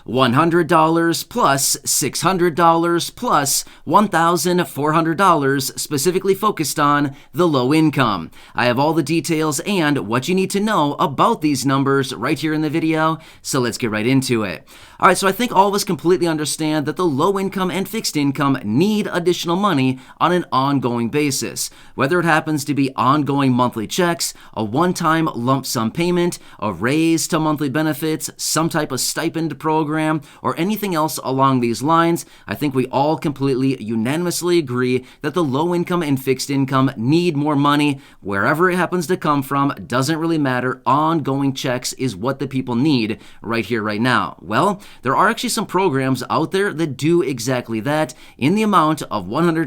$100 plus $600 plus $1,400 specifically focused on the low income. I have all the details and what you need to know about these numbers right here in the video, so let's get right into it. All right, so I think all of us completely understand that the low income and fixed income need additional money on an ongoing basis. Whether it happens to be ongoing monthly checks, a one-time lump sum payment, a raise to monthly benefits, some type of stipend program, or anything else along these lines, I think we all completely unanimously agree that the low income and fixed income need more money. Wherever it happens to come from, doesn't really matter. Ongoing checks is what the people need right here, right now. Well, there are actually some programs out there that do exactly that in the amount of $100,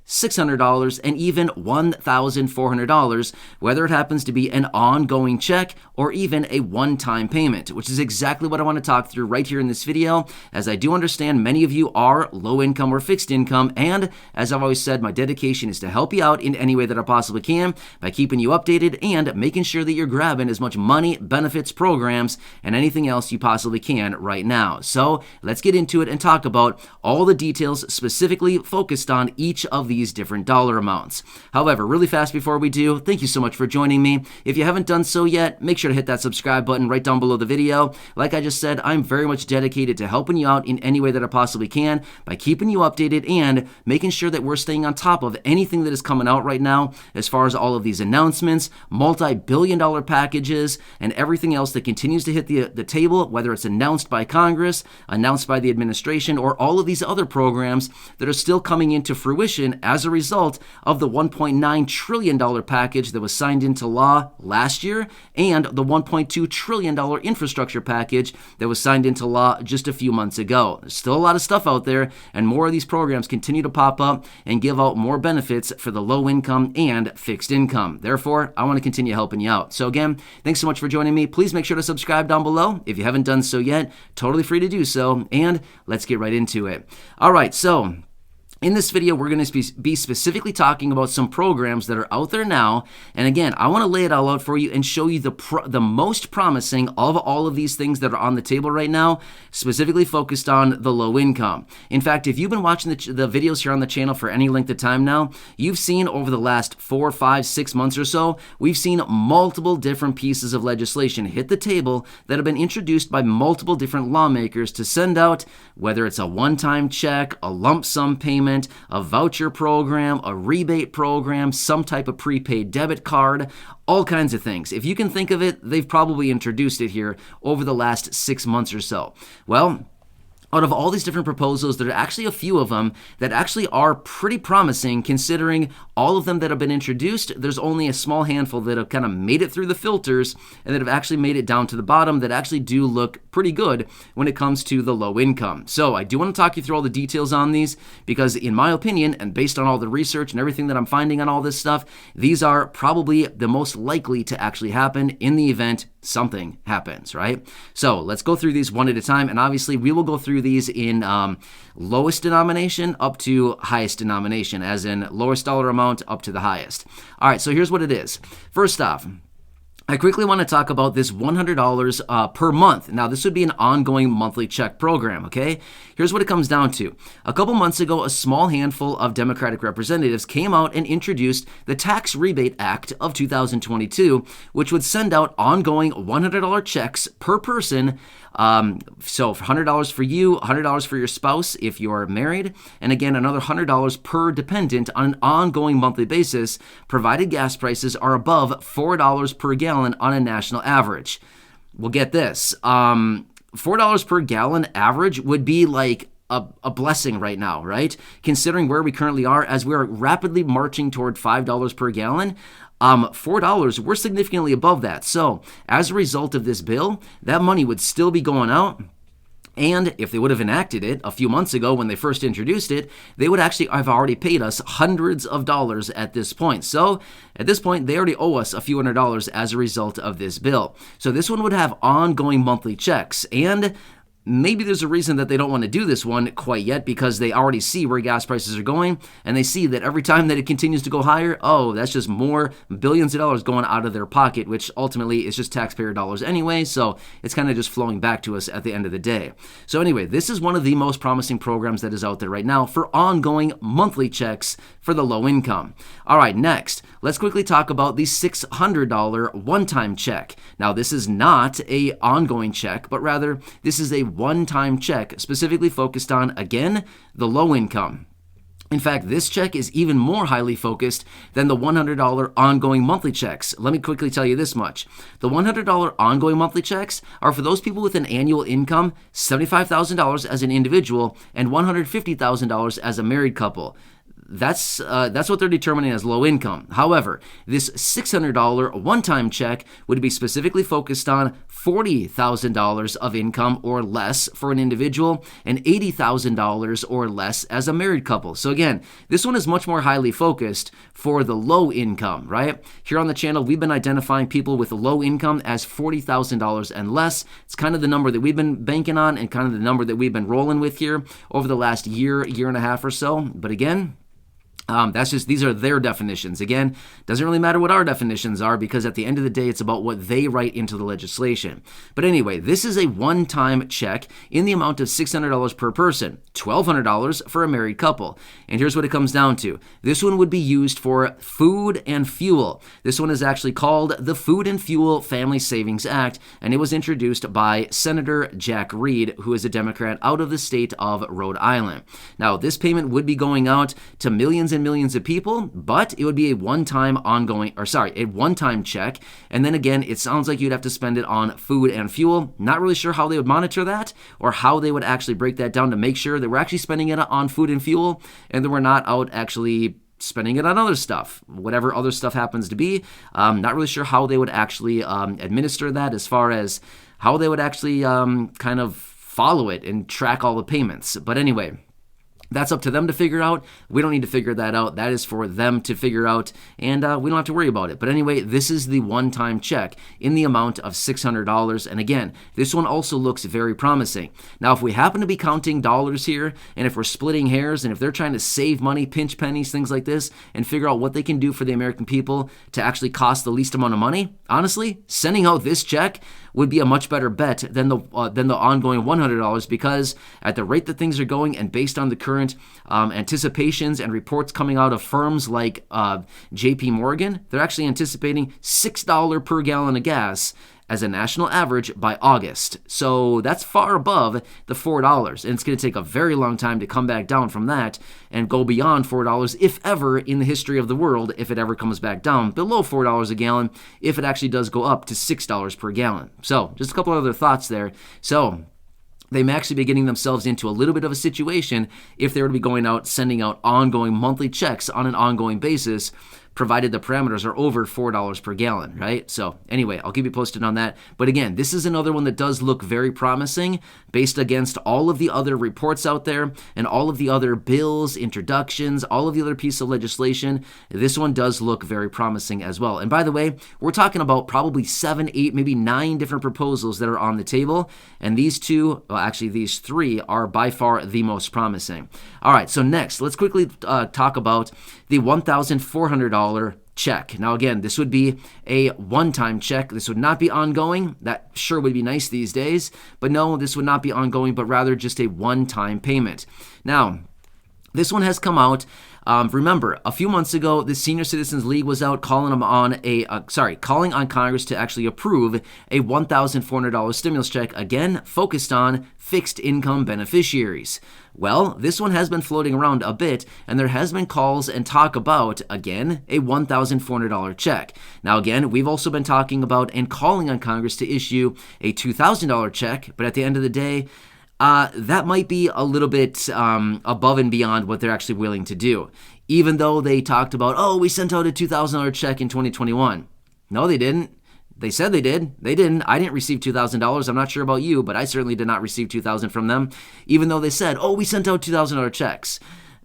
$600, and even $1,400, whether it happens to be an ongoing check or even a one-time payment, which is exactly what I want to talk through right here in this video, as I do understand many of you are low income or fixed income, and as I've always said, my dedication is to help you out in any way that I possibly can by keeping you updated and making sure that you're grabbing as much money, benefits, programs, and anything else you possibly can right now. So let's get into it and talk about all the details specifically focused on each of these different dollar amounts. However, really fast before we do, thank you so much for joining me. If you haven't done so yet, make sure to hit that subscribe button right down below the video. Like I just said, I'm very much dedicated to helping you out in any way that I possibly can by keeping you updated and making sure that we're staying on top of anything that is coming out right now as far as all of these announcements, multi-billion-dollar packages, and everything else that continues to hit the table, whether it's announced by Congress, announced by the administration, or all of these other programs that are still coming into fruition as a result of the $1.9 trillion package that was signed into law last year and the $1.2 trillion infrastructure package that was signed into law just a few months ago. There's still a lot of stuff out there, and more of these programs continue to pop up and give out more benefits for the low income and fixed income. Therefore, I want to continue helping you out. So again, thanks so much for joining me. Please make sure to subscribe down below if you haven't done so yet. Totally free to do so, and let's get right into it. All right, so in this video, we're going to be specifically talking about some programs that are out there now. And again, I want to lay it all out for you and show you the most promising of all of these things that are on the table right now, specifically focused on the low income. In fact, if you've been watching the videos here on the channel for any length of time now, you've seen over the last 4, 5, 6 months or so, we've seen multiple different pieces of legislation hit the table that have been introduced by multiple different lawmakers to send out, whether it's a one-time check, a lump sum payment, a voucher program, a rebate program, some type of prepaid debit card, all kinds of things. If you can think of it, they've probably introduced it here over the last 6 months or so. Well, out of all these different proposals, there are actually a few of them that actually are pretty promising, considering all of them that have been introduced. There's only a small handful that have kind of made it through the filters and that have actually made it down to the bottom that actually do look pretty good when it comes to the low income. So I do want to talk you through all the details on these because in my opinion, and based on all the research and everything that I'm finding on all this stuff, these are probably the most likely to actually happen in the event something happens, right? So let's go through these one at a time, and obviously we will go through these in lowest denomination up to highest denomination, as in lowest dollar amount up to the highest. All right, so here's what it is. First off, I quickly want to talk about this $100 per month. Now, this would be an ongoing monthly check program, okay? Here's what it comes down to. A couple months ago, a small handful of Democratic representatives came out and introduced the Tax Rebate Act of 2022, which would send out ongoing $100 checks per person. So $100 for you, $100 for your spouse if you're married, and again, another $100 per dependent on an ongoing monthly basis, provided gas prices are above $4 per gallon on a national average. Well, get this, $4 per gallon average would be like a blessing right now, right? Considering where we currently are, as we are rapidly marching toward $5 per gallon, $4, we're significantly above that. So as a result of this bill, that money would still be going out. And if they would have enacted it a few months ago when they first introduced it, they would actually have already paid us hundreds of dollars at this point. So at this point, they already owe us a few $100s as a result of this bill. So this one would have ongoing monthly checks. And maybe there's a reason that they don't want to do this one quite yet, because they already see where gas prices are going, and they see that every time that it continues to go higher, oh, that's just more billions of dollars going out of their pocket, which ultimately is just taxpayer dollars anyway, so it's kind of just flowing back to us at the end of the day. So anyway, this is one of the most promising programs that is out there right now for ongoing monthly checks for the low income. All right, next, let's quickly talk about the $600 one-time check. Now, this is not a ongoing check, but rather this is a one-time check specifically focused on, again, the low income. In fact, this check is even more highly focused than the $100 ongoing monthly checks. Let me quickly tell you this much. The $100 ongoing monthly checks are for those people with an annual income, $75,000 as an individual and $150,000 as a married couple. That's what they're determining as low income. However, this $600 one-time check would be specifically focused on $40,000 of income or less for an individual and $80,000 or less as a married couple. So again, this one is much more highly focused for the low income, right? Here on the channel, we've been identifying people with low income as $40,000 and less. It's kind of the number that we've been banking on and kind of the number that we've been rolling with here over the last year and a half or so. But again, these are their definitions. Again, doesn't really matter what our definitions are, because at the end of the day, it's about what they write into the legislation. But anyway, this is a one-time check in the amount of $600 per person, $1,200 for a married couple. And here's what it comes down to. This one would be used for food and fuel. This one is actually called the Food and Fuel Family Savings Act, and it was introduced by Senator Jack Reed, who is a Democrat out of the state of Rhode Island. Now, this payment would be going out to millions and millions of people, but it would be a one-time check. And then again, it sounds like you'd have to spend it on food and fuel. Not really sure how they would monitor that or how they would actually break that down to make sure that we're actually spending it on food and fuel and that we're not out actually spending it on other stuff, whatever other stuff happens to be. Not really sure how they would actually administer that, as far as how they would actually kind of follow it and track all the payments. But anyway, that's up to them to figure out. We don't need to figure that out. That is for them to figure out, and we don't have to worry about it. But anyway, this is the one-time check in the amount of $600. And again, this one also looks very promising. Now, if we happen to be counting dollars here, and if we're splitting hairs, and if they're trying to save money, pinch pennies, things like this, and figure out what they can do for the American people to actually cost the least amount of money, honestly, sending out this check would be a much better bet than the ongoing $100, because at the rate that things are going and based on the current anticipations and reports coming out of firms like JP Morgan, they're actually anticipating $6 per gallon of gas as a national average by August. So that's far above the $4, and it's going to take a very long time to come back down from that and go beyond $4, if ever in the history of the world, if it ever comes back down below $4 a gallon, if it actually does go up to $6 per gallon. So just a couple other thoughts there. So they may actually be getting themselves into a little bit of a situation if they were to be going out, sending out ongoing monthly checks on an ongoing basis, provided the parameters are over $4 per gallon, right? So anyway, I'll keep you posted on that. But again, this is another one that does look very promising based against all of the other reports out there and all of the other bills, introductions, all of the other pieces of legislation. This one does look very promising as well. And by the way, we're talking about probably 7, 8, maybe 9 different proposals that are on the table. And these three are by far the most promising. All right, so next, let's quickly talk about the $1,400 check. Now again, this would be a one-time check. This would not be ongoing. That sure would be nice these days, but no, this would not be ongoing, but rather just a one-time payment. Now, this one has come out. Remember, a few months ago, the Senior Citizens League was out calling on Congress to actually approve a $1,400 stimulus check, again, focused on fixed income beneficiaries. Well, this one has been floating around a bit, and there has been calls and talk about, again, a $1,400 check. Now, again, we've also been talking about and calling on Congress to issue a $2,000 check, but at the end of the day, that might be a little bit above and beyond what they're actually willing to do. Even though they talked about, oh, we sent out a $2,000 check in 2021. No, they didn't. They said they did. They didn't. I didn't receive $2,000. I'm not sure about you, but I certainly did not receive $2,000 from them, even though they said, oh, we sent out $2,000 checks.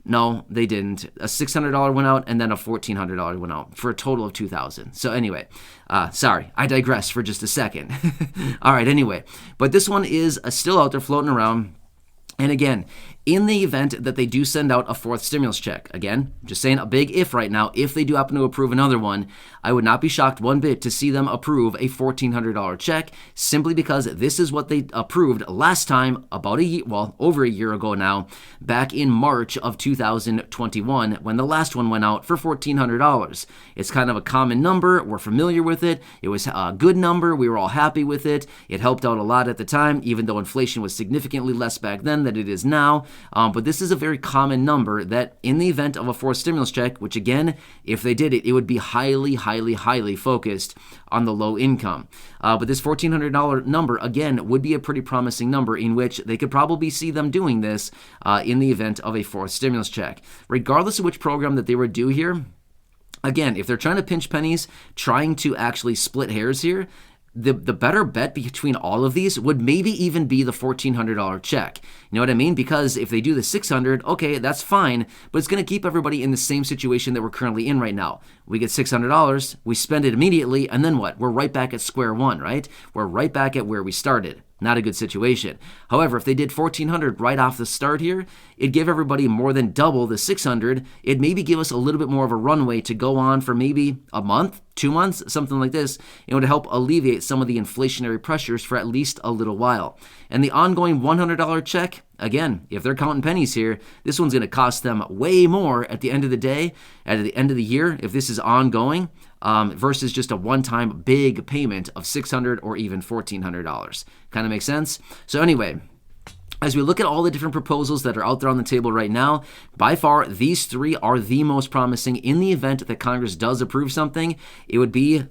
No, they didn't. A $600 went out, and then a $1,400 went out for a total of $2,000. So anyway, sorry, I digress for just a second. All right, anyway, but this one is still out there floating around. And again, in the event that they do send out a fourth stimulus check, again, just saying a big if right now, if they do happen to approve another one, I would not be shocked one bit to see them approve a $1,400 check, simply because this is what they approved last time, about a year, well, over a year ago now, back in March of 2021, when the last one went out for $1,400. It's kind of a common number. We're familiar with it. It was a good number. We were all happy with it. It helped out a lot at the time, even though inflation was significantly less back then than it is now. But this is a very common number that in the event of a fourth stimulus check, which again, if they did it, it would be highly focused on the low income. But this $1,400 number, again, would be a pretty promising number in which they could probably see them doing this in the event of a fourth stimulus check. Regardless of which program that they would do here, again, if they're trying to pinch pennies, trying to actually split hairs here, the better bet between all of these would maybe even be the $1,400 check. You know what I mean? Because if they do the $600, okay, that's fine, but it's going to keep everybody in the same situation that we're currently in right now. We get $600, we spend it immediately, and then what? We're right back at square one, right? We're right back at where we started. Not a good situation. However, if they did $1,400 right off the start here, it'd give everybody more than double the $600. It'd maybe give us a little bit more of a runway to go on for maybe a month, 2 months, something like this, to help alleviate some of the inflationary pressures for at least a little while. And the ongoing $100 check, again, if they're counting pennies here, this one's going to cost them way more at the end of the day, at the end of the year, if this is ongoing, versus just a one-time big payment of $600 or even $1,400. Kind of makes sense? So anyway, as we look at all the different proposals that are out there on the table right now, by far, these three are the most promising. In the event that Congress does approve something, it would be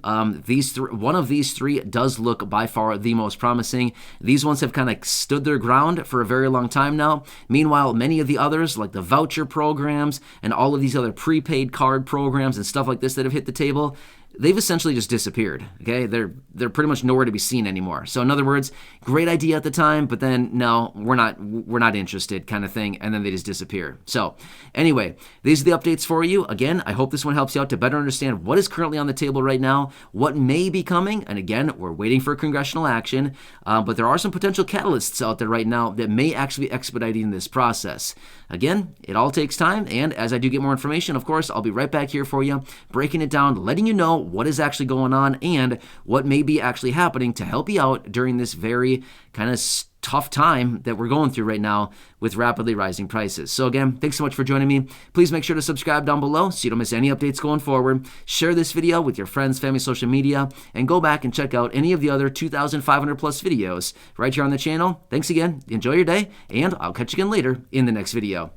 these three. One of these three does look by far the most promising. These ones have kind of stood their ground for a very long time now. Meanwhile, many of the others, like the voucher programs and all of these other prepaid card programs and stuff like this that have hit the table, they've essentially just disappeared, okay? They're pretty much nowhere to be seen anymore. So in other words, great idea at the time, but then no, we're not interested kind of thing, and then they just disappear. So anyway, these are the updates for you. Again, I hope this one helps you out to better understand what is currently on the table right now, what may be coming, and again, we're waiting for congressional action, but there are some potential catalysts out there right now that may actually be expediting this process. Again, it all takes time, and as I do get more information, of course, I'll be right back here for you, breaking it down, letting you know what is actually going on and what may be actually happening to help you out during this very kind of tough time that we're going through right now with rapidly rising prices. So again, thanks so much for joining me. Please make sure to subscribe down below so you don't miss any updates going forward. Share this video with your friends, family, social media, and go back and check out any of the other 2,500 plus videos right here on the channel. Thanks again. Enjoy your day, and I'll catch you again later in the next video.